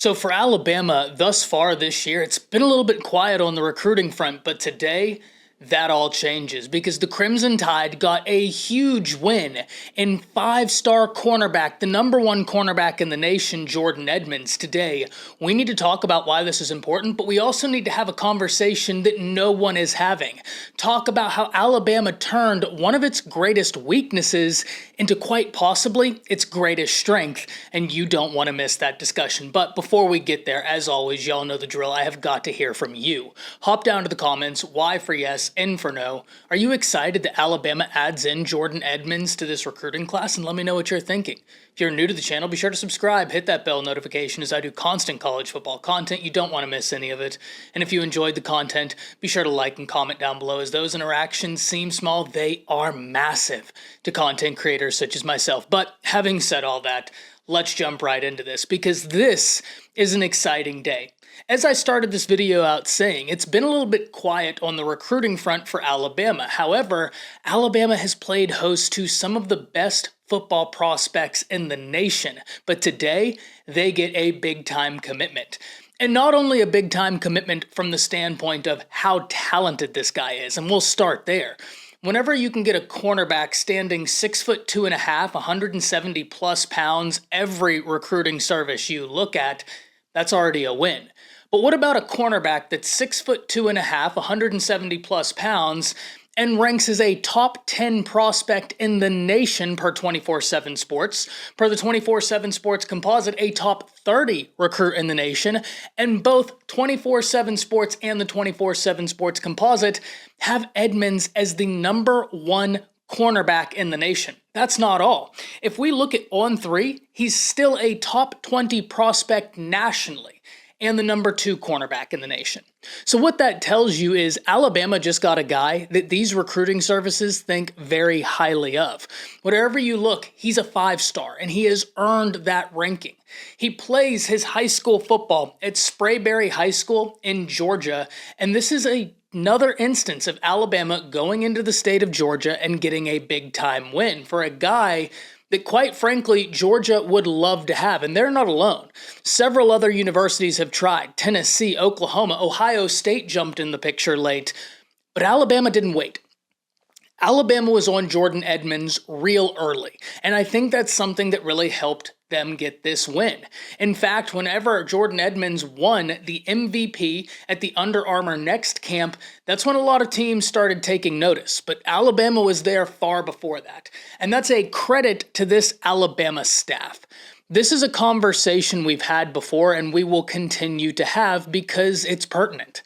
So for Alabama, thus far this year, it's been a little bit quiet on the recruiting front, but today, that all changes because the Crimson Tide got a huge win in five-star cornerback, the number one cornerback in the nation, Jorden Edmonds. Today, we need to talk about why this is important, but we also need to have a conversation that no one is having. Talk about how Alabama turned one of its greatest weaknesses into quite possibly its greatest strength, and you don't want to miss that discussion. But before we get there, as always, y'all know the drill. I have got to hear from you. Hop down to the comments, Y for yes, N for no. Are you excited that Alabama adds in Jorden Edmonds to this recruiting class? And let me know what you're thinking. If you're new to the channel, be sure to subscribe, hit that bell notification as I do constant college football content. You don't want to miss any of it. And if you enjoyed the content, be sure to like and comment down below, as those interactions seem small, they are massive to content creators such as myself. But having said all that, let's jump right into this because this is an exciting day. As I started this video out saying, it's been a little bit quiet on the recruiting front for Alabama. However, Alabama has played host to some of the best football prospects in the nation, but today they get a big-time commitment. And not only a big-time commitment from the standpoint of how talented this guy is, and we'll start there. Whenever you can get a cornerback standing 6'2.5", 170 plus pounds, every recruiting service you look at, that's already a win. But what about a cornerback that's 6'2.5", 170 plus pounds, and ranks as a top 10 prospect in the nation per 24/7 Sports, per the 24/7 Sports composite, a top 30 recruit in the nation, and both 24/7 Sports and the 24/7 Sports composite have Edmonds as the number one cornerback in the nation. That's not all. If we look at On3, he's still a top 20 prospect nationally and the number two cornerback in the nation. So what that tells you is Alabama just got a guy that these recruiting services think very highly of. Wherever you look, he's a five-star, and he has earned that ranking. He plays his high school football at Sprayberry High School in Georgia, and this is another instance of Alabama going into the state of Georgia and getting a big-time win for a guy that, quite frankly, Georgia would love to have, and they're not alone. Several other universities have tried. Tennessee, Oklahoma, Ohio State jumped in the picture late, but Alabama didn't wait. Alabama was on Jorden Edmonds real early, and I think that's something that really helped them get this win. In fact, whenever Jorden Edmonds won the MVP at the Under Armour Next camp, that's when a lot of teams started taking notice, but Alabama was there far before that. And that's a credit to this Alabama staff. This is a conversation we've had before and we will continue to have because it's pertinent.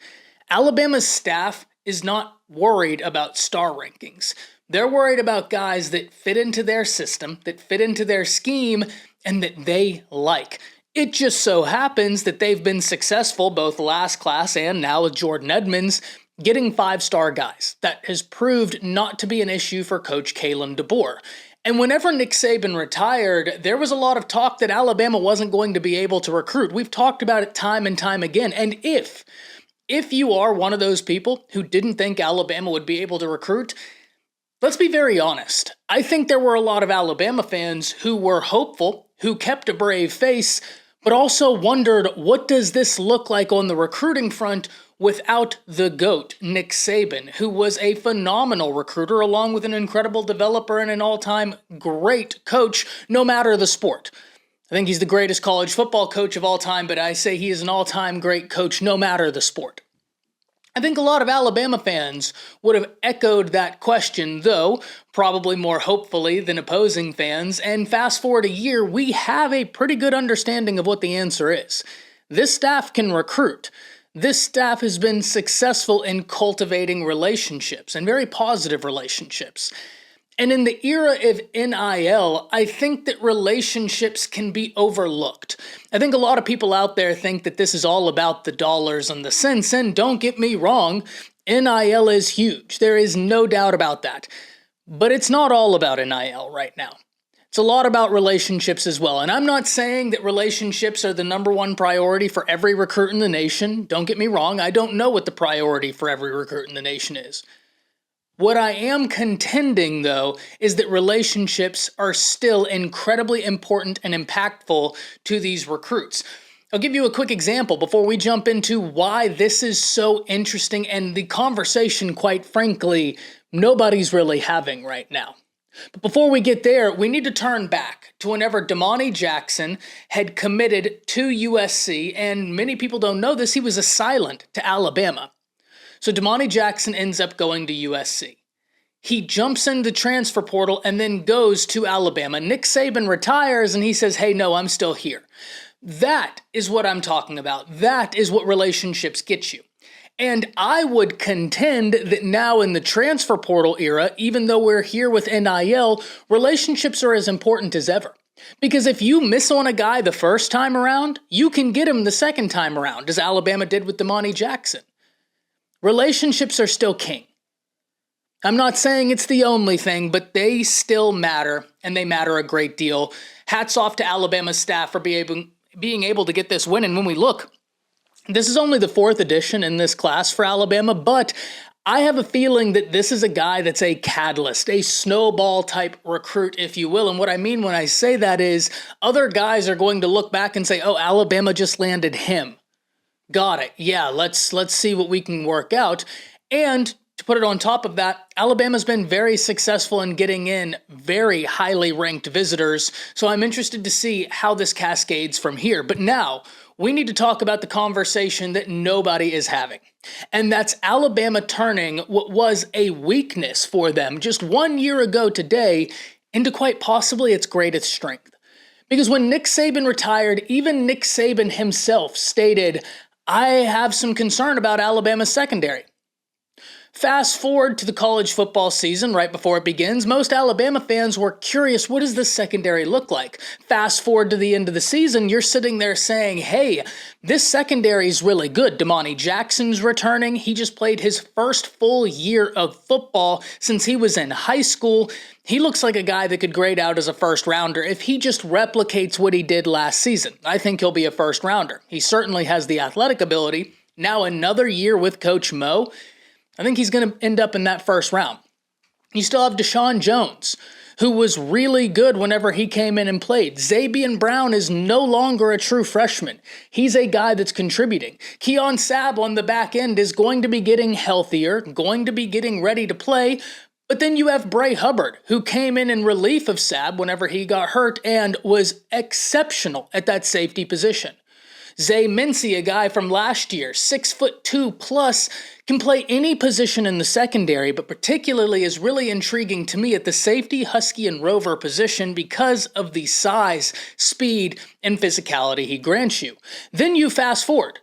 Alabama's staff is not worried about star rankings. They're worried about guys that fit into their system, that fit into their scheme, and that they like. It just so happens that they've been successful both last class and now with Jorden Edmonds getting five-star guys. That has proved not to be an issue for Coach Kalen DeBoer. And whenever Nick Saban retired, there was a lot of talk that Alabama wasn't going to be able to recruit. We've talked about it time and time again. And if you are one of those people who didn't think Alabama would be able to recruit, let's be very honest. I think there were a lot of Alabama fans who were hopeful, who kept a brave face, but also wondered, what does this look like on the recruiting front without the GOAT, Nick Saban, who was a phenomenal recruiter along with an incredible developer and an all-time great coach, no matter the sport. I think he's the greatest college football coach of all time, but I say he is an all-time great coach no matter the sport. I think a lot of Alabama fans would have echoed that question, though probably more hopefully than opposing fans, and fast forward a year, we have a pretty good understanding of what the answer is. This staff can recruit. This staff has been successful in cultivating relationships, and very positive relationships. And in the era of NIL, I think that relationships can be overlooked. I think a lot of people out there think that this is all about the dollars and the cents, and don't get me wrong, NIL is huge. There is no doubt about that. But it's not all about NIL right now. It's a lot about relationships as well. And I'm not saying that relationships are the number one priority for every recruit in the nation. Don't get me wrong, I don't know what the priority for every recruit in the nation is. What I am contending, though, is that relationships are still incredibly important and impactful to these recruits. I'll give you a quick example before we jump into why this is so interesting and the conversation, quite frankly, nobody's really having right now. But before we get there, we need to turn back to whenever Damani Jackson had committed to USC, and many people don't know this, he was a silent to Alabama. So Damani Jackson ends up going to USC. He jumps in the transfer portal and then goes to Alabama. Nick Saban retires and he says, hey, no, I'm still here. That is what I'm talking about. That is what relationships get you. And I would contend that now in the transfer portal era, even though we're here with NIL, relationships are as important as ever. Because if you miss on a guy the first time around, you can get him the second time around, as Alabama did with Damani Jackson. Relationships are still king. I'm not saying it's the only thing, but they still matter, and they matter a great deal. Hats off to Alabama's staff for being able to get this win. And when we look, this is only the 4th edition in this class for Alabama, but I have a feeling that this is a guy that's a catalyst, a snowball type recruit, if you will. And what I mean when I say that is other guys are going to look back and say, oh, Alabama just landed him. Got it. Yeah, let's see what we can work out. And to put it on top of that, Alabama's been very successful in getting in very highly ranked visitors, so I'm interested to see how this cascades from here. But now, we need to talk about the conversation that nobody is having, and that's Alabama turning what was a weakness for them just 1 year ago today into quite possibly its greatest strength. Because when Nick Saban retired, even Nick Saban himself stated, I have some concern about Alabama's secondary. Fast forward to the college football season right before it begins, most Alabama fans were curious, what does this secondary look like? Fast forward to the end of the season, you're sitting there saying, hey, this secondary is really good. Damani Jackson's returning. He just played his first full year of football since he was in high school. He looks like a guy that could grade out as a first rounder if he just replicates what he did last season. I think he'll be a first rounder. He certainly has the athletic ability. Now another year with Coach Mo, I think he's going to end up in that first round. You still have Deshaun Jones, who was really good whenever he came in and played. Zabian Brown is no longer a true freshman. He's a guy that's contributing. Keon Sabb on the back end is going to be getting healthier, going to be getting ready to play. But then you have Bray Hubbard, who came in relief of Sabb whenever he got hurt and was exceptional at that safety position. Zay Mincy, a guy from last year, 6'2" plus, can play any position in the secondary, but particularly is really intriguing to me at the safety, Husky, and Rover position because of the size, speed, and physicality he grants you. Then you fast forward.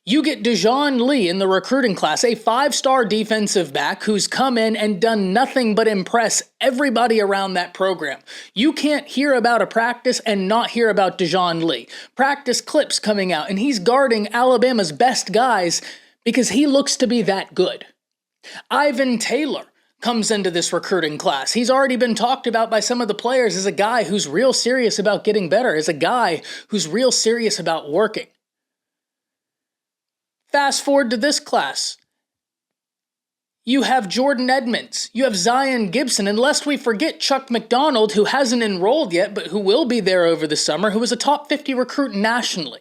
You get Dejoun Lee in the recruiting class, a 5-star defensive back who's come in and done nothing but impress everybody around that program. You can't hear about a practice and not hear about Dejoun Lee. Practice clips coming out, and he's guarding Alabama's best guys because he looks to be that good. Ivan Taylor comes into this recruiting class. He's already been talked about by some of the players as a guy who's real serious about getting better, as a guy who's real serious about working. Fast forward to this class. You have Jorden Edmonds. You have Zion Gibson, and lest we forget Chuck McDonald, who hasn't enrolled yet, but who will be there over the summer, who was a top 50 recruit nationally.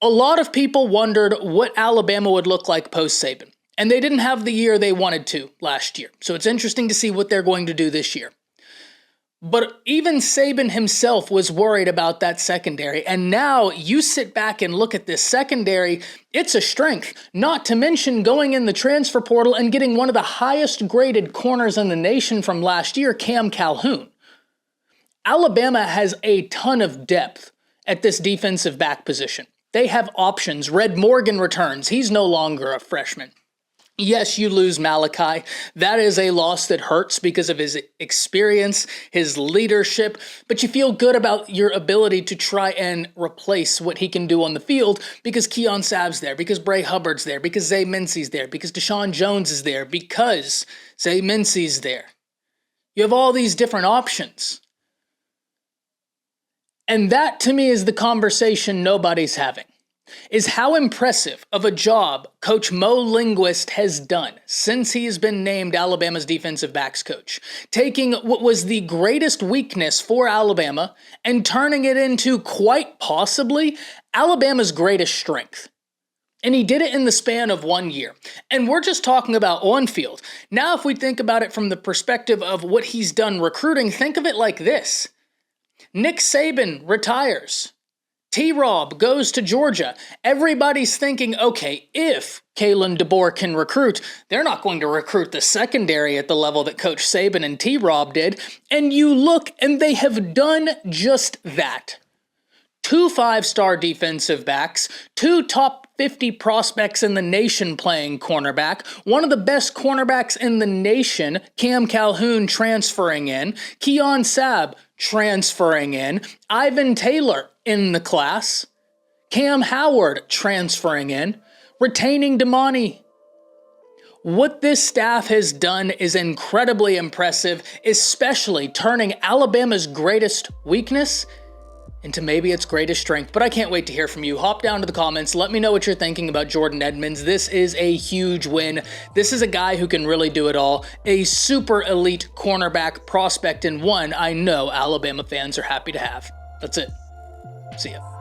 A lot of people wondered what Alabama would look like post-Saban, and they didn't have the year they wanted to last year. So it's interesting to see what they're going to do this year. But even Saban himself was worried about that secondary, and now you sit back and look at this secondary, it's a strength, not to mention going in the transfer portal and getting one of the highest graded corners in the nation from last year, Cam Calhoun. Alabama has a ton of depth at this defensive back position. They have options. Red Morgan returns. He's no longer a freshman. Yes, you lose Malachi. That is a loss that hurts because of his experience, his leadership, but you feel good about your ability to try and replace what he can do on the field because Keon Sabb's there, because Bray Hubbard's there, because Zay Mincy's there, because Deshaun Jones is there, because Zay Mincy's there. You have all these different options. And that, to me, is the conversation nobody's having. is how impressive of a job Coach Mo Linguist has done since he has been named Alabama's defensive backs coach, taking what was the greatest weakness for Alabama and turning it into quite possibly Alabama's greatest strength. And he did it in the span of 1 year. And we're just talking about on field. Now, if we think about it from the perspective of what he's done recruiting, think of it like this. Nick Saban retires. T-Rob goes to Georgia. Everybody's thinking, okay, if Kalen DeBoer can recruit, they're not going to recruit the secondary at the level that Coach Saban and T-Rob did. And you look, and they have done just that. 2 5-star defensive backs, 2 top 50 prospects in the nation playing cornerback, one of the best cornerbacks in the nation, Cam Calhoun transferring in, Keon Sabb transferring in, Ivan Taylor in the class, Cam Howard transferring in, retaining Damani. What this staff has done is incredibly impressive, especially turning Alabama's greatest weakness into maybe its greatest strength. But I can't wait to hear from you. Hop down to the comments. Let me know what you're thinking about Jorden Edmonds. This is a huge win. This is a guy who can really do it all. A super elite cornerback prospect, and one I know Alabama fans are happy to have. That's it. See ya.